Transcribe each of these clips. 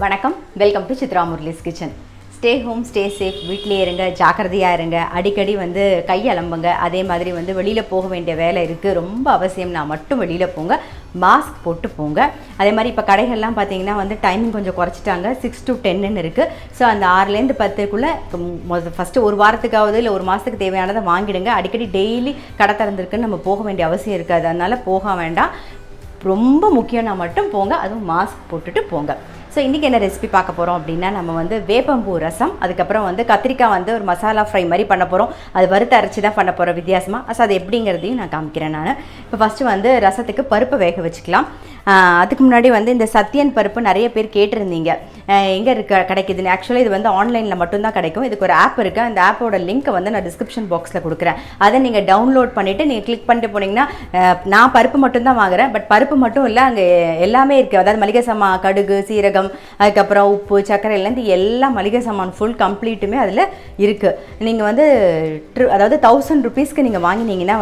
வணக்கம், welcome to Chitra Murali's kitchen. Stay home, stay safe, வீட்டிலே இருங்க, ஜாக்கிரதையாக இருங்க. அடிக்கடி கை அலம்புங்க. அதே மாதிரி வெளியில் போக வேண்டிய வேலை இருக்குது, ரொம்ப அவசியம்னா மட்டும் வெளியில் போங்க, மாஸ்க் போட்டு போங்க. அதே மாதிரி இப்போ கடைகள்லாம் பார்த்தீங்கன்னா டைமிங் கொஞ்சம் குறைச்சிட்டாங்க, 6 to 10ன்னு இருக்குது. ஸோ அந்த 6லேருந்து 10க்குள்ளே ஃபஸ்ட்டு ஒரு வாரத்துக்காவது இல்லை ஒரு மாதத்துக்கு தேவையானதை வாங்கிடுங்க. அடிக்கடி டெய்லி கடை திறந்துருக்குன்னு நம்ம போக வேண்டிய அவசியம் இருக்காது, அதனால் போக வேண்டாம். ரொம்ப முக்கியம்னா மட்டும் போங்க, அதுவும் மாஸ்க் போட்டுட்டு போங்க. ஸோ இன்றைக்கி என்ன ரெசிபி பார்க்க போகிறோம் அப்படின்னா, நம்ம வேப்பம்பூ ரசம், அதுக்கப்புறம் கத்திரிக்காய் ஒரு மசாலா ஃப்ரை மாதிரி பண்ண போகிறோம். அது வறுத்து அரைச்சி தான் பண்ண போகிறோம் வித்தியாசமாக. ஸோ அது எப்படிங்கிறதையும் நான் காமிக்கிறேன். நான் இப்போ ஃபஸ்ட்டு ரசத்துக்கு பருப்பு வேக வச்சுக்கலாம். அதுக்கு முன்னாடி இந்த சத்யன் பருப்பு நிறைய பேர் கேட்டிருந்தீங்க, எங்கே கிடைக்குதுன்னு. ஆக்சுவலாக இது ஆன்லைனில் மட்டும்தான் கிடைக்கும். இதுக்கு ஒரு ஆப் இருக்குது, அந்த ஆப்போட லிங்க்கை நான் டிஸ்கிரிப்ஷன் பாக்ஸில் கொடுக்குறேன். அதை நீங்கள் டவுன்லோட் பண்ணிவிட்டு நீங்கள் கிளிக் பண்ணிட்டு போனீங்கன்னா, நான் பருப்பு மட்டும்தான் வாங்குகிறேன், பட் பருப்பு மட்டும் இல்லை, அங்கே எல்லாமே இருக்குது. அதாவது மளிகை சாமான், கடுகு, சீரகம், அதுக்கப்புறம் உப்பு, சர்க்கரைலேருந்து எல்லா மளிகை சாமான் ஃபுல் கம்ப்ளீட்டுமே அதில் இருக்குது. நீங்கள் அதாவது 1000 rupeesக்கு நீங்கள் வாங்கினீங்கன்னா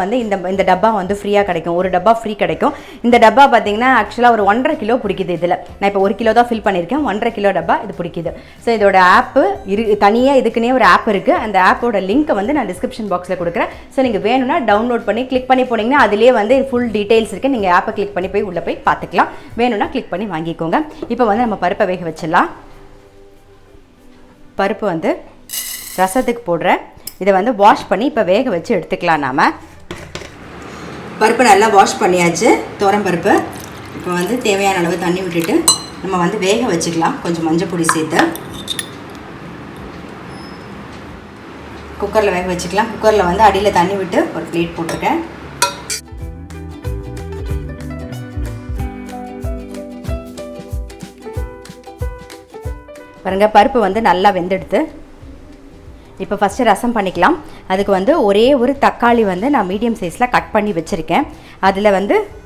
இந்த டப்பா ஃப்ரீயாக கிடைக்கும். ஒரு டப்பா ஃப்ரீ கிடைக்கும். இந்த டப்பா பார்த்தீங்கன்னா ஆக்சுவலாக ஒரு 1.5 கிலோ பிடிக்குது. இதில் நான் இப்போ 1 கிலோ தான் ஃபில் பண்ணியிருக்கேன். 1.5 கிலோ டப்பா இது பிடிக்குது. ஸோ இதோட ஆப்பு தனியாக இதுக்குன்னே ஒரு ஆப் இருக்குது. அந்த ஆப்போட லிங்க்கை நான் டிஸ்கிரிப்ஷன் பாக்ஸில் கொடுக்குறேன். ஸோ நீங்கள் வேணும்னா டவுன்லோட் பண்ணி கிளிக் பண்ணி போனீங்கன்னா அதிலே ஃபுல் டீட்டெயில்ஸ் இருக்குது. நீங்கள் ஆப்பை கிளிக் பண்ணி உள்ளே போய் பார்த்துக்கலாம். வேணும்னா கிளிக் பண்ணி வாங்கிக்கோங்க. இப்போ நம்ம பருப்பை வேக வச்சிடலாம். பருப்பு ரசத்துக்கு போடுறேன். இதை வாஷ் பண்ணி இப்போ வேக வச்சு எடுத்துக்கலாம். நாம் பருப்பு நல்லா வாஷ் பண்ணியாச்சு, துவரம் பருப்பு. இப்போ தேவையான அளவு தண்ணி விட்டுட்டு நம்ம வேக வச்சுக்கலாம். கொஞ்சம் மஞ்சள் பொடி சேர்த்து குக்கரில் வேக வச்சுக்கலாம். குக்கரில் அடியில் தண்ணி விட்டு ஒரு பிளேட் போட்டிருக்கேன். பாருங்கள், பருப்பு நல்லா வெந்தெடுத்து. இப்போ ஃபஸ்ட்டு ரசம் பண்ணிக்கலாம். அதுக்கு ஒரே ஒரு தக்காளி நான் மீடியம் சைஸில் கட் பண்ணி வச்சுருக்கேன். அதில்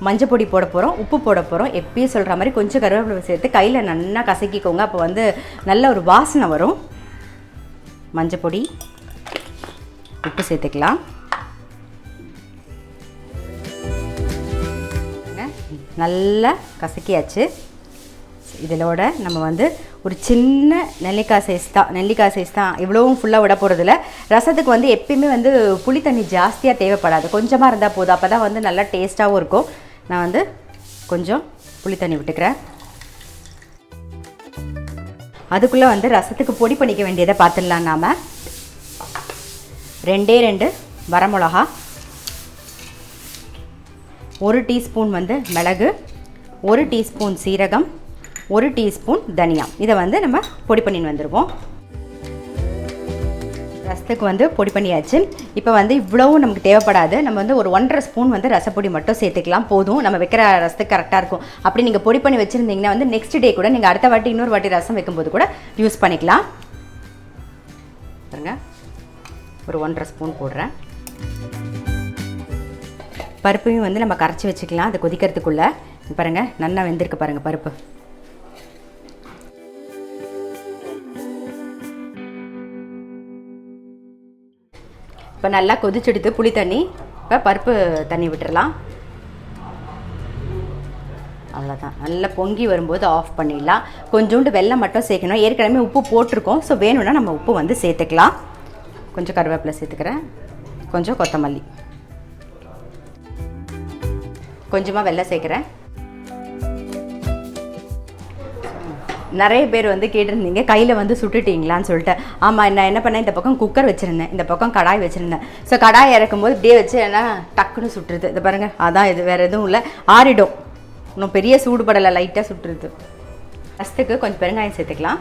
மஞ்சள் பொடி போட போகிறோம், உப்பு போட போகிறோம். எப்பயும் சொல்கிற மாதிரி கொஞ்சம் கருவேப்பிலை சேர்த்து கையில் நல்லா கசக்கிக்கோங்க. அப்போ நல்ல ஒரு வாசனை வரும். மஞ்சள் பொடி, உப்பு சேர்த்துக்கலாம். நல்லா கசக்கியாச்சு. இதிலோட நம்ம ஒரு சின்ன நெல்லிக்காய் சைஸ் தான், இவ்வளவும் ஃபுல்லாக விட போகிறதில்ல. ரசத்துக்கு எப்பயுமே புளி தண்ணி ஜாஸ்தியாக தேவைப்படாது, கொஞ்சமாக இருந்தால் போதும். அப்போ தான் நல்லா டேஸ்ட்டாகவும் இருக்கும். நான் கொஞ்சம் புளி தண்ணி விட்டுக்கிறேன். அதுக்குள்ளே ரசத்துக்கு பொடி பண்ணிக்க வேண்டியதை பார்த்துடலாம். நாம் 2 வரமிளகா, 1 டீஸ்பூன் மிளகு, 1 டீஸ்பூன் சீரகம், 1 டீஸ்பூன் தனியா. இதை நம்ம பொடி பண்ணின்னு வந்துடுவோம். ரசத்துக்கு பொடி பண்ணியாச்சு. இப்போ இவ்வளவும் நமக்கு தேவைப்படாது. நம்ம ஒரு 1.5 ஸ்பூன் ரசப்பொடி மட்டும் சேர்த்துக்கலாம், போதும். நம்ம வைக்கிற ரசத்துக்கு கரெக்டாக இருக்கும். அப்படி நீங்கள் பொடி பண்ணி வச்சுருந்தீங்கன்னா நெக்ஸ்ட் டே கூட நீங்கள் அடுத்த வாட்டி இன்னொரு வாட்டி ரசம் வைக்கும்போது கூட யூஸ் பண்ணிக்கலாம். பாருங்க, ஒரு 1.5 ஸ்பூன் போடுறேன். பருப்பையும் நம்ம கரைச்சி வச்சுக்கலாம். அது கொதிக்கிறதுக்குள்ளே பாருங்கள், நல்லா வெந்திருக்கு பாருங்கள் பருப்பு. இப்போ நல்லா கொதிச்செடுத்து புளி தண்ணி, இப்போ பருப்பு தண்ணி விட்டுடலாம். அவ்வளோதான். நல்லா பொங்கி வரும்போது ஆஃப் பண்ணிடலாம். கொஞ்சோண்டு வெல்லம் மட்டும் சேர்க்கணும். ஏற்கனவே உப்பு போட்டிருக்கோம். ஸோ வேணும்னா நம்ம உப்பு சேர்த்துக்கலாம். கொஞ்சம் கருவேப்பிலை சேர்த்துக்கிறேன், கொஞ்சம் கொத்தமல்லி, கொஞ்சமாக வெல்லம் சேர்க்குறேன். நிறைய பேர் கேட்டிருந்தீங்க, கையில் சுட்டுட்டிங்களான்னு சொல்லிட்டு. ஆமாம், நான் என்ன பண்ணேன், இந்த பக்கம் குக்கர் வச்சுருந்தேன், இந்த பக்கம் கடாய் வச்சுருந்தேன். ஸோ கடாய் இறக்கும்போது இப்படியே வச்சு என்ன டக்குன்னு சுட்டுருது. இது பாருங்கள், அதான் இது, வேறு எதுவும் இல்லை, ஆறிடும். இன்னும் பெரிய சூடுபடலை, லைட்டாக சுட்டுருது. ரசத்துக்கு கொஞ்சம் பெருங்காயம் சேர்த்துக்கலாம்.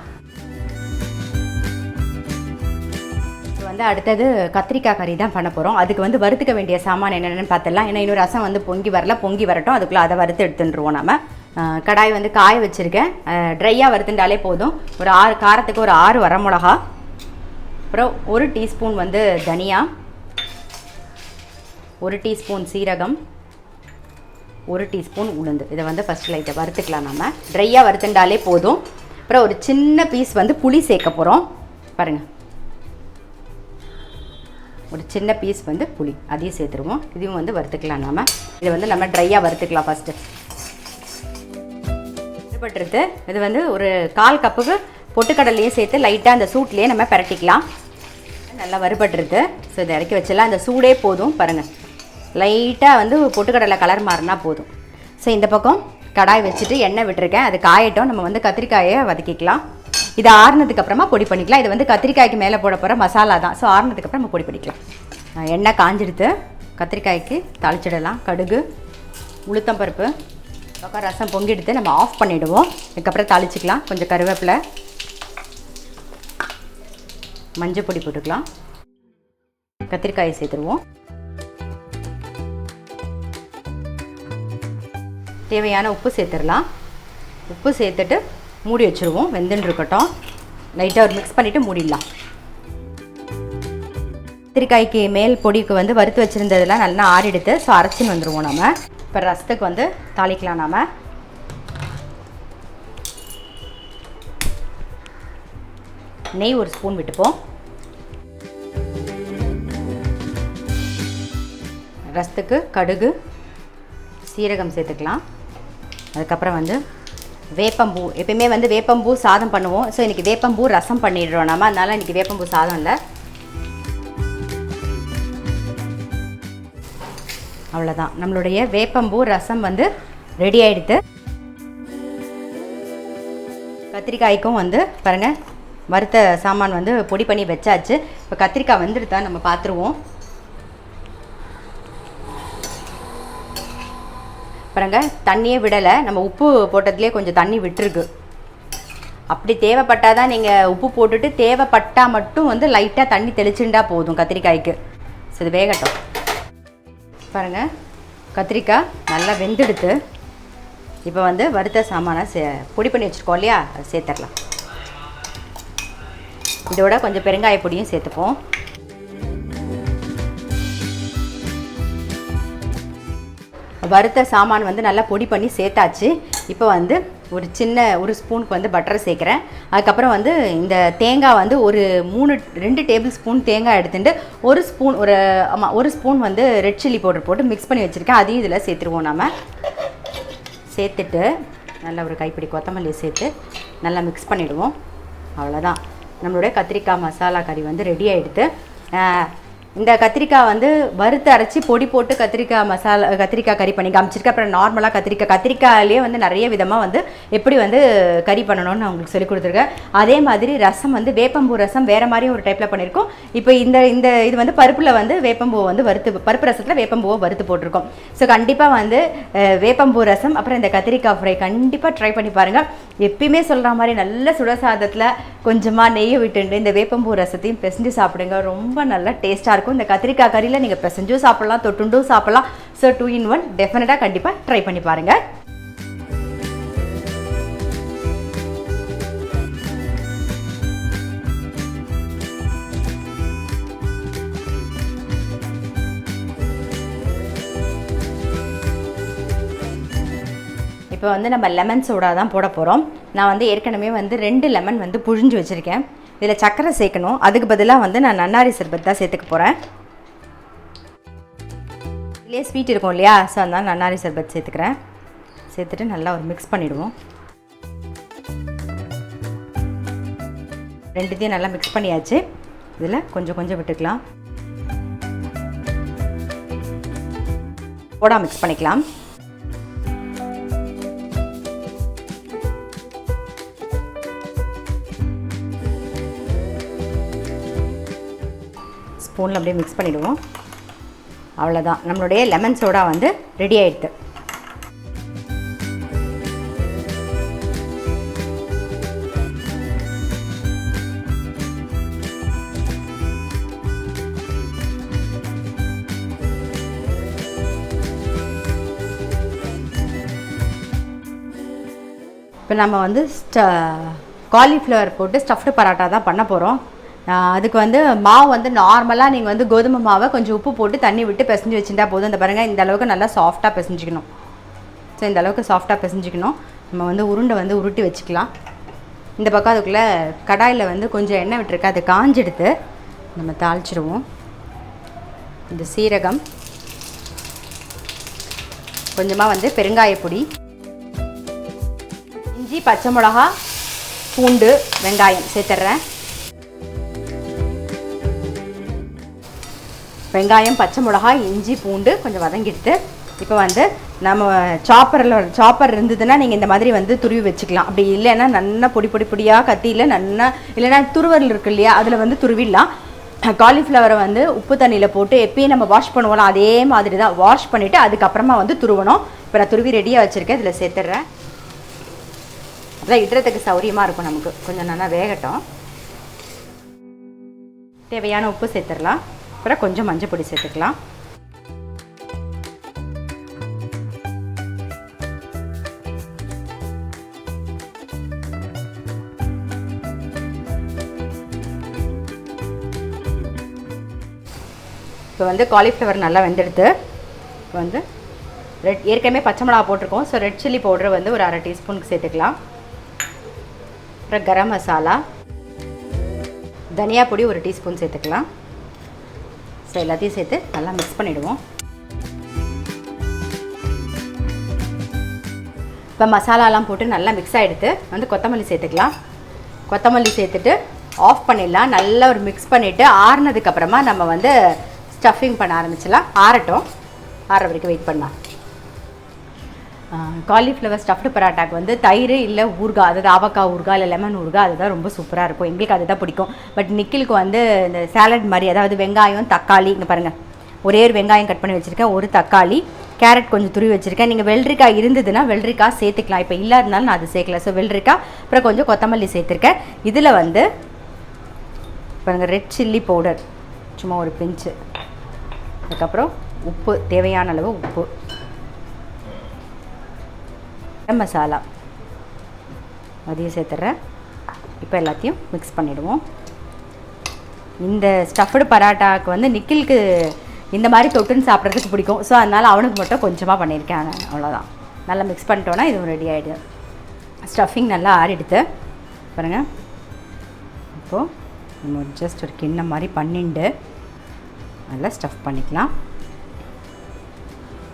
அடுத்தது கத்திரிக்காய் கறி தான் பண்ண போகிறோம். அதுக்கு வறுத்துக்க வேண்டிய சாமான் என்னென்னு பார்த்துடலாம். ஏன்னா இன்னும் ரசம் பொங்கி வரல, பொங்கி வரட்டும். அதுக்குள்ளே அதை வறுத்து எடுத்துட்டுருவோம். நம்ம கடாய் காய வச்சுருக்கேன். ட்ரையாக வறுத்துட்டாலே போதும். ஒரு 6 காரத்துக்கு ஒரு 6 வரமிளகா, அப்புறம் 1 டீஸ்பூன் தனியா, 1 டீஸ்பூன் சீரகம், 1 டீஸ்பூன் உளுந்து. இதை ஃபஸ்ட் லைட்டை வறுத்துக்கலாம். நம்ம ட்ரையாக வறுத்துட்டாலே போதும். அப்புறம் ஒரு சின்ன பீஸ் புளி சேர்க்க போகிறோம். பாருங்கள், ஒரு சின்ன பீஸ் புளி, அதையும் சேர்த்துருவோம். இதையும் வறுத்துக்கலாம். நம்ம இதை நம்ம ட்ரையாக வறுத்துக்கலாம் ஃபஸ்ட்டு. வறுபட்டுருது. இது வந்து ஒரு 1/4 கப்புக்கு பொட்டுக்கடலையும் சேர்த்து லைட்டாக அந்த சூட்லேயே நம்ம பரட்டிக்கலாம். நல்லா வறுபட்டுருது. ஸோ இதை இறக்கி வச்சிடலாம். இந்த சூடே போதும் பாருங்கள். லைட்டாக வந்து பொட்டுக்கடலை கலர் மாறினா போதும். ஸோ இந்த பக்கம் கடாய் வச்சுட்டு எண்ணெய் விட்டுருக்கேன். அது காயட்டும். நம்ம வந்து கத்திரிக்காயை வதக்கிக்கலாம். இது ஆறுனதுக்கு அப்புறமா பொடி பண்ணிக்கலாம். இது வந்து கத்திரிக்காய்க்கு மேலே போட போகிற மசாலா தான். ஸோ ஆறுனதுக்கு அப்புறம் நம்ம பொடி பண்ணிக்கலாம். எண்ணெய் காஞ்சிடுத்து. கத்திரிக்காய்க்கு தாளிச்சிடலாம். கடுகு, உளுத்தம் பருப்பு, பக்கம் ரசம் பொங்கி எடுத்து நம்ம ஆஃப் பண்ணிவிடுவோம். அதுக்கப்புறம் தாளிச்சிக்கலாம். கொஞ்சம் கருவேப்பிலை, மஞ்சள் பொடி போட்டுக்கலாம். கத்திரிக்காயை சேர்த்துருவோம். தேவையான உப்பு சேர்த்துடலாம். உப்பு சேர்த்துட்டு மூடி வச்சுருவோம். வெந்துன்னு இருக்கட்டும். லைட்டாக ஒரு மிக்ஸ் பண்ணிவிட்டு மூடிடலாம். கத்திரிக்காய்க்கு மேல் பொடிக்கு வந்து வறுத்து வச்சுருந்ததெல்லாம் நல்லா ஆறிடுத்து. ஸோ அரைச்சின்னு வந்துடுவோம் நம்ம. இப்போ ரசத்துக்கு வந்து தாளிக்கலாம். நாம் நெய் ஒரு ஸ்பூன் விட்டுப்போம். ரசத்துக்கு கடுகு, சீரகம் சேர்த்துக்கலாம். அதுக்கப்புறம் வந்து வேப்பம்பூ. எப்பயுமே வந்து வேப்பம்பூ சாதம் பண்ணுவோம். ஸோ இன்றைக்கி வேப்பம்பூ ரசம் பண்ணிடுறோம் நம்ம. அதனால் இன்றைக்கி வேப்பம்பூ சாதம் இல்லை. அவ்வளோதான். நம்மளுடைய வேப்பம்பூ ரசம் வந்து ரெடி ஆகிடுது. கத்திரிக்காய்க்கும் வந்து பாருங்கள் வறுத்த சாமான் வந்து பொடி பண்ணி வச்சாச்சு. இப்போ கத்திரிக்காய் வந்துடுதா நம்ம பார்த்துருவோம். பாருங்கள் தண்ணியே விடலை. நம்ம உப்பு போட்டதுலேயே கொஞ்சம் தண்ணி விட்டுருக்கு. அப்படி தேவைப்பட்டால் தான் நீங்கள் உப்பு போட்டுட்டு தேவைப்பட்டால் மட்டும் வந்து லைட்டாக தண்ணி தெளிச்சுண்டா போதும் கத்திரிக்காய்க்கு. ஸோ இது வேகட்டும். பாருங்கள் கத்திரிக்காய் நல்லா வெந்தெடுத்து இப்போ வந்து வறுத்த சாமானை பொடி பண்ணி வச்சுருக்கோம் இல்லையா, அதை சேர்த்துடலாம். இதோட கொஞ்சம் பெருங்காய பொடியும் சேர்த்துப்போம். வறுத்த சாமான் வந்து நல்லா பொடி பண்ணி சேர்த்தாச்சு. இப்போ வந்து ஒரு ஸ்பூனுக்கு வந்து பட்டர் சேர்க்குறேன். அதுக்கப்புறம் வந்து இந்த தேங்காய் வந்து 2 டேபிள் ஸ்பூன் தேங்காய் எடுத்துட்டு ஒரு ஸ்பூன் வந்து ரெட் சில்லி பவுடர் போட்டு மிக்ஸ் பண்ணி வச்சுருக்கேன். அதையும் இதில் சேர்த்துருவோம். நம்ம சேர்த்துட்டு நல்லா ஒரு கைப்பிடி கொத்தமல்லி சேர்த்து நல்லா மிக்ஸ் பண்ணிவிடுவோம். அவ்வளோதான். நம்மளுடைய கத்திரிக்காய் மசாலா கறி வந்து ரெடி ஆகிடுது. இந்த கத்திரிக்காய் வந்து வறுத்து அரைச்சி பொடி போட்டு கத்திரிக்காய் கறி பண்ணி காமிச்சிருக்கேன். அப்புறம் நார்மலாக கத்திரிக்காயிலே வந்து நிறைய விதமாக வந்து எப்படி வந்து கறி பண்ணணும்னு நான் உங்களுக்கு சொல்லிக் கொடுத்துருக்கேன். அதே மாதிரி ரசம் வந்து வேப்பம்பூ ரசம் வேறு மாதிரியும் ஒரு டைப்பில் பண்ணியிருக்கோம். இப்போ இது வந்து பருப்பில் வந்து வேப்பம்பூவை வந்து பருப்பு ரசத்தில் வேப்பம்பூவை வறுத்து போட்டிருக்கோம். ஸோ கண்டிப்பாக வந்து வேப்பம்பூ ரசம் அப்புறம் இந்த கத்திரிக்காய் ஃப்ரை கண்டிப்பாக ட்ரை பண்ணி பாருங்கள். எப்பயுமே சொல்கிற மாதிரி நல்ல சுடசாதத்தில் கொஞ்சமாக நெய்யை விட்டுண்டு இந்த வேப்பம்பூ ரசத்தையும் பிசைஞ்சு சாப்பிடுங்க. ரொம்ப நல்லா டேஸ்ட்டாக இருக்கும். இந்த கத்திரிக்காய் கறியில் நீங்கள் பிசைஞ்சும் சாப்பிட்லாம், தொட்டுண்டும் சாப்பிட்லாம். ஸோ 2 in 1 டெஃபினட்டாக கண்டிப்பாக ட்ரை பண்ணி பாருங்கள். இப்போ வந்து நம்ம லெமன் சோடா தான் போட போகிறோம். நான் வந்து ஏற்கனவே வந்து 2 லெமன் வந்து புழிஞ்சு வச்சுருக்கேன். இதில் சர்க்கரை சேர்க்கணும். அதுக்கு பதிலாக வந்து நான் நன்னாரி சர்பத் தான் சேர்த்துக்க போகிறேன். இதுலேயே ஸ்வீட் இருக்கும் இல்லையா, ஸோ அதனால் நன்னாரி சர்பத் சேர்த்துக்கிறேன். சேர்த்துட்டு நல்லா ஒரு மிக்ஸ் பண்ணிவிடுவோம். ரெண்டுத்தையும் நல்லா மிக்ஸ் பண்ணியாச்சு. இதில் கொஞ்சம் கொஞ்சம் விட்டுக்கலாம். சோடா மிக்ஸ் பண்ணிக்கலாம். ஸ்பூனில் அப்படியே மிக்ஸ் பண்ணிவிடுவோம். அவ்வளோதான். நம்மளுடைய லெமன் சோடா வந்து ரெடி ஆகிடுது. இப்போ நம்ம வந்து காலிஃப்ளவர் போட்டு ஸ்டஃப்டு பராட்டா தான் பண்ண போகிறோம். அதுக்கு வந்து மாவு வந்து நார்மலாக நீங்கள் வந்து கோதுமை மாவை கொஞ்சம் உப்பு போட்டு தண்ணி விட்டு பிசைஞ்சு வச்சுட்டா போதும். இந்த பாருங்கள், இந்த அளவுக்கு நல்லா சாஃப்டாக பிசைஞ்சிக்கணும். ஸோ இந்த அளவுக்கு சாஃப்டாக பிசைஞ்சிக்கணும். நம்ம வந்து உருண்டை வந்து உருட்டி வச்சுக்கலாம். இந்த பக்கம் அதுக்குள்ளே கடாயில் வந்து கொஞ்சம் எண்ணெய் விட்டுருக்கு. அதை காஞ்செடுத்து நம்ம தாளிச்சிடுவோம். இந்த சீரகம், கொஞ்சமாக வந்து பெருங்காயப்பொடி, இஞ்சி இஞ்சி, பச்சை மிளகா, பூண்டு, வெங்காயம் சேர்த்துட்றேன். வெங்காயம், பச்சை மிளகா, இஞ்சி, பூண்டு கொஞ்சம் வதங்கிடுது. இப்போ வந்து நம்ம சாப்பர் இருந்ததுன்னா நீங்கள் இந்த மாதிரி வந்து துருவி வச்சுக்கலாம். அப்படி இல்லைன்னா நல்லா பொடியாக கத்தியில் நல்லா, இல்லைன்னா துருவல் இருக்கு இல்லையா, அதில் வந்து துருவிடலாம். காலிஃப்ளவரை வந்து உப்பு தண்ணியில் போட்டு எப்பயும் நம்ம வாஷ் பண்ணுவோம், அதே மாதிரி தான் வாஷ் பண்ணிவிட்டு அதுக்கப்புறமா வந்து துருவணும். இப்போ நான் துருவி ரெடியாக வச்சுருக்கேன், இதில் சேர்த்துட்றேன். அதான் இடுறதுக்கு சௌரியமாக இருக்கும், நமக்கு கொஞ்சம் நல்லா வேகட்டும். தேவையான உப்பு சேர்த்துடலாம். அப்புறம் கொஞ்சம் மஞ்சள் பொடி சேர்த்துக்கலாம். இப்போ வந்து காலிஃப்ளவர் நல்லா வெந்தெடுத்து இப்போ வந்து ஏற்கனவே பச்சை மிளகா போட்டிருக்கோம். ஸோ ரெட் சில்லி பவுடர் வந்து ஒரு 1/2 டீஸ்பூனுக்கு சேர்த்துக்கலாம். அப்புறம் கரம் மசாலா, தனியா பொடி 1 டீஸ்பூன் சேர்த்துக்கலாம். ஸோ எல்லாத்தையும் சேர்த்து நல்லா மிக்ஸ் பண்ணிவிடுவோம். இப்போ மசாலாலாம் போட்டு நல்லா மிக்ஸ் ஆகிடுத்து. வந்து கொத்தமல்லி சேர்த்துக்கலாம். கொத்தமல்லி சேர்த்துட்டு ஆஃப் பண்ணிடலாம். நல்லா ஒரு மிக்ஸ் பண்ணிவிட்டு ஆறுனதுக்கப்புறமா நம்ம வந்து ஸ்டஃபிங் பண்ண ஆரம்பிச்சிடலாம். ஆறட்டும், ஆற வரைக்கும் வெயிட் பண்ணலாம். காலிஃப்ளவர் ஸ்டஃப்டு பராட்டாக்கு வந்து தயிர் இல்லை ஊறுகாய், அதாவது ஆவக்காய் ஊறுகாய் இல்லை லெமன் ஊறுகாய், அதுதான் ரொம்ப சூப்பராக இருக்கும். எங்களுக்கு அதுதான் பிடிக்கும். பட் நிக்கிலுக்கு வந்து இந்த சாலட் மாதிரி, அதாவது வெங்காயம், தக்காளி, இங்கே பாருங்கள், ஒரே ஒரு வெங்காயம் கட் பண்ணி வச்சுருக்கேன், ஒரு தக்காளி, கேரட் கொஞ்சம் துருவி வச்சுருக்கேன். நீங்கள் வெள்ளரிக்காய் இருந்ததுன்னா வெள்ளரிக்காய் சேர்த்துக்கலாம். இப்போ இல்லாதனால நான் அது சேர்க்கல. ஸோ வெள்ளரிக்காய், அப்புறம் கொஞ்சம் கொத்தமல்லி சேர்த்துருக்கேன். இதில் வந்து பாருங்கள், ரெட் சில்லி பவுடர் சும்மா ஒரு பிஞ்சு, அதுக்கப்புறம் உப்பு, தேவையான அளவு உப்பு, மசாலா அதையும் சேர்த்துட்றேன். இப்போ எல்லாத்தையும் மிக்ஸ் பண்ணிவிடுவோம். இந்த ஸ்டஃப்டு பராட்டாவுக்கு வந்து நிக்கிலுக்கு இந்த மாதிரி தொட்டுன்னு சாப்பிட்றதுக்கு பிடிக்கும். ஸோ அதனால் அவனுக்கு மட்டும் கொஞ்சமாக பண்ணியிருக்கேன் நான், அவ்வளோதான். நல்லா மிக்ஸ் பண்ணிட்டோன்னா இதுவும் ரெடி ஆகிடுது. ஸ்டஃபிங் நல்லா ஆறிடுது பாருங்கள். இப்போது நம்ம ஜஸ்ட் ஒரு கிண்ணம் மாதிரி பண்ணிட்டு நல்லா ஸ்டஃப் பண்ணிக்கலாம்.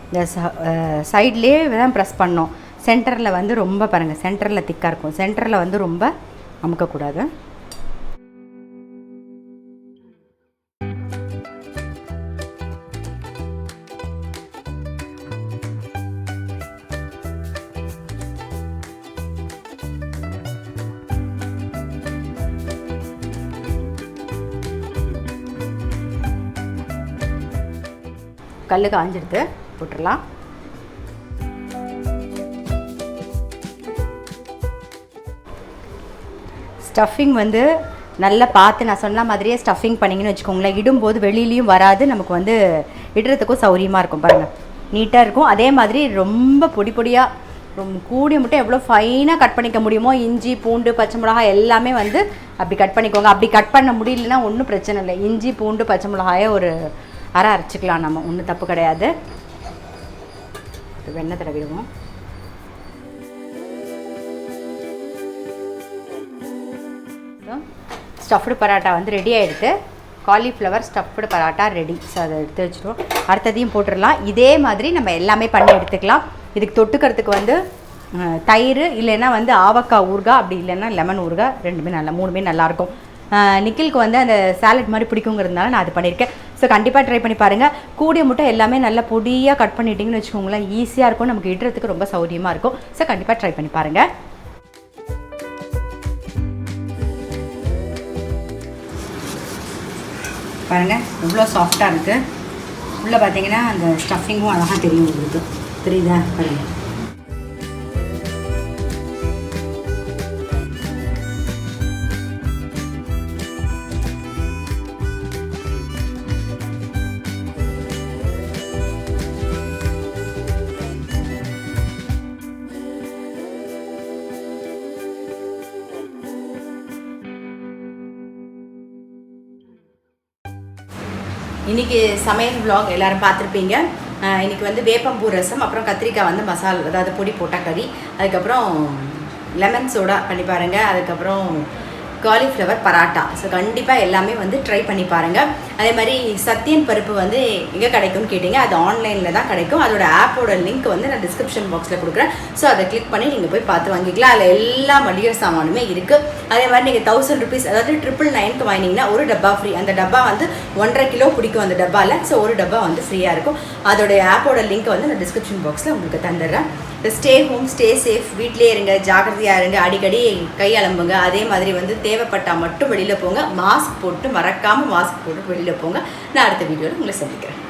இந்த சைட்லேயே தான் ப்ரெஸ் பண்ணோம். சென்டரில் வந்து ரொம்ப பாருங்கள், சென்டரில் திக்காக இருக்கும். சென்டரில் வந்து ரொம்ப அமுக்கக்கூடாது. கல் காஞ்சிடுது, போட்டுடலாம். ஸ்டஃபிங் வந்து நல்லா பார்த்து நான் சொன்ன மாதிரியே ஸ்டஃபிங் பண்ணிங்கன்னு வச்சுக்கோங்களேன். இடும்போது வெளியிலையும் வராது, நமக்கு வந்து இடுறதுக்கும் சௌரியமாக இருக்கும். பாருங்கள், நீட்டாக இருக்கும். அதே மாதிரி ரொம்ப பொடியாக ரொம்ப கூடிய மட்டும் எவ்வளோ ஃபைனாக கட் பண்ணிக்க முடியுமோ, இஞ்சி, பூண்டு, பச்சை மிளகாய் எல்லாமே வந்து அப்படி கட் பண்ணிக்கோங்க. அப்படி கட் பண்ண முடியலன்னா ஒன்றும் பிரச்சனை இல்லை. இஞ்சி, பூண்டு, பச்சை மிளகாயை ஒரு அரை அரைச்சிக்கலாம், நம்ம ஒன்றும் தப்பு கிடையாது. வெண்ணெய் தடவிடுவோம். ஸ்டஃப்டு பராட்டா வந்து ரெடி ஆகிடுது. Cauliflower stuffed parotta ready. So அதை எடுத்து வச்சுருவோம். அடுத்ததையும் போட்டுடலாம். இதே மாதிரி நம்ம எல்லாமே பண்ணி எடுத்துக்கலாம். இதுக்கு தொட்டுக்கிறதுக்கு வந்து தயிர் இல்லைன்னா வந்து ஆவக்காய் ஊறுகாய், அப்படி இல்லைன்னா லெமன் ஊறுகாய், ரெண்டுமே நல்லா, மூணுமே நல்லாயிருக்கும். நிக்கிலுக்கு வந்து அந்த சாலட் மாதிரி பிடிக்குங்கிறதுனால நான் அது பண்ணியிருக்கேன். ஸோ கண்டிப்பாக ட்ரை பண்ணி பாருங்கள். கூடிய முட்டை எல்லாமே நல்லா பொடியாக கட் பண்ணிட்டிங்கன்னு வச்சுக்கோங்களேன், ஈஸியாக இருக்கும், நமக்கு இடுறதுக்கு ரொம்ப சௌரியமாக இருக்கும். ஸோ கண்டிப்பாக ட்ரை பண்ணி பாருங்கள். பாருங்கள் எவ்வளோ சாஃப்டாக இருக்குது. உள்ளே பார்த்தீங்கன்னா அந்த ஸ்டஃபிங்கும் அழகாக தெரியும் உங்களுக்கு. தெரியுதா பாருங்கள். இன்றைக்கி சமையல் vlog எல்லோரும் பார்த்துருப்பீங்க. இன்றைக்கி வந்து வேப்பம்பூ ரசம், அப்புறம் கத்திரிக்காய் வந்து மசாலா, அதாவது பொடி போட்ட கறி, அதுக்கப்புறம் லெமன் சோடா பண்ணி பாருங்கள், அதுக்கப்புறம் காலிஃப்ளவர் பராட்டா. ஸோ கண்டிப்பாக எல்லாமே வந்து ட்ரை பண்ணி பாருங்கள். அதே மாதிரி சத்யன் பருப்பு வந்து எங்கே கிடைக்கும்னு கேட்டிங்க, அது ஆன்லைனில் தான் கிடைக்கும். அதோட ஆப்போட லிங்க் வந்து நான் டிஸ்கிரிப்ஷன் பாக்ஸில் கொடுக்குறேன். ஸோ அதை கிளிக் பண்ணி நீங்கள் போய் பார்த்து வாங்கிக்கலாம். அதில் எல்லா மளிகை சாமானுமே இருக்குது. அதே மாதிரி நீங்கள் 1000 rupees, அதாவது 999 வாங்கினீங்கன்னா ஒரு டப்பா ஃப்ரீ. அந்த டப்பா வந்து 1.5 கிலோ பிடிக்கும் அந்த டப்பாவில். ஸோ ஒரு டப்பா வந்து ஃப்ரீயாக இருக்கும். அதோடைய ஆப்போட லிங்க் வந்து நான் டிஸ்கிரிப்ஷன் பாக்ஸில் உங்களுக்கு தந்துடுறேன். ஸ்டே ஹோம், ஸ்டே சேஃப், வீட்டிலே இருங்க, ஜாக்கிரதையாக இருங்க, அடிக்கடி கை அலம்புங்க. அதே மாதிரி வந்து தேவைப்பட்டால் மட்டும் வெளியில் போங்க. மாஸ்க் போட்டு மறக்காமல் மாஸ்க் போட்டு வெளியில் போங்க. நான் அடுத்த வீடியோவில் உங்களை சந்திக்கிறேன்.